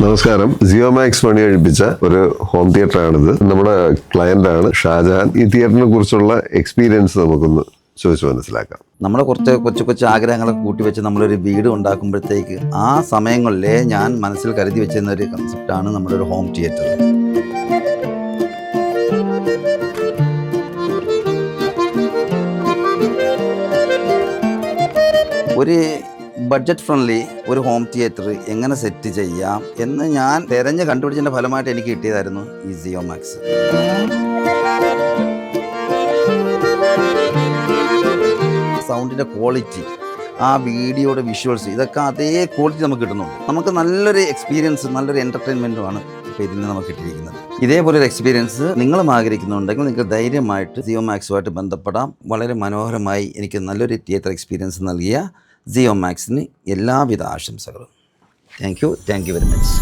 നമസ്കാരം. ജിയോമാക്സ് പണി കഴിപ്പിച്ച ഒരു ഹോം തിയേറ്റർ ആണിത്. നമ്മുടെ ക്ലയന്റ് ആണ് ഷാജഹാൻ. ഈ തിയേറ്ററിനെ കുറിച്ചുള്ള എക്സ്പീരിയൻസ് നമുക്കൊന്ന് ചോദിച്ചു മനസ്സിലാക്കാം. നമ്മുടെ കുറച്ച് കൊച്ചു ആഗ്രഹങ്ങളൊക്കെ കൂട്ടിവെച്ച് നമ്മളൊരു വീട് ഉണ്ടാക്കുമ്പോഴത്തേക്ക് ആ സമയങ്ങളിലെ ഞാൻ മനസ്സിൽ കരുതി വെച്ചിരുന്ന ഒരു കൺസെപ്റ്റാണ് നമ്മുടെ ഒരു ഹോം തിയേറ്റർ. ഒരു ബഡ്ജറ്റ് ഫ്രണ്ട്ലി ഒരു ഹോം തിയേറ്റർ എങ്ങനെ സെറ്റ് ചെയ്യാം എന്ന് ഞാൻ തിരഞ്ഞ് കണ്ടുപിടിച്ചതിൻ്റെ ഫലമായിട്ട് എനിക്ക് കിട്ടിയതായിരുന്നു ഈ ജിയോമാക്സ്. സൗണ്ടിൻ്റെ ക്വാളിറ്റി, ആ വീഡിയോയുടെ വിഷ്വൽസ്, ഇതൊക്കെ അതേ ക്വാളിറ്റി നമുക്ക് കിട്ടുന്നുണ്ട്. നമുക്ക് നല്ലൊരു എക്സ്പീരിയൻസ്, നല്ലൊരു എൻ്റർടൈൻമെൻറ്റുമാണ് ഇപ്പോൾ ഇതിൽ നിന്ന് നമുക്ക് കിട്ടിയിരിക്കുന്നത്. ഇതേപോലെ ഒരു എക്സ്പീരിയൻസ് നിങ്ങളും ആഗ്രഹിക്കുന്നുണ്ടെങ്കിൽ നിങ്ങൾക്ക് ധൈര്യമായിട്ട് ജിയോമാക്സുമായിട്ട് ബന്ധപ്പെടാം. വളരെ മനോഹരമായി എനിക്ക് നല്ലൊരു തിയേറ്റർ എക്സ്പീരിയൻസ് നൽകിയ ജിയോമാക്സിന് എല്ലാവിധ ആശംസകളും. Thank you very much.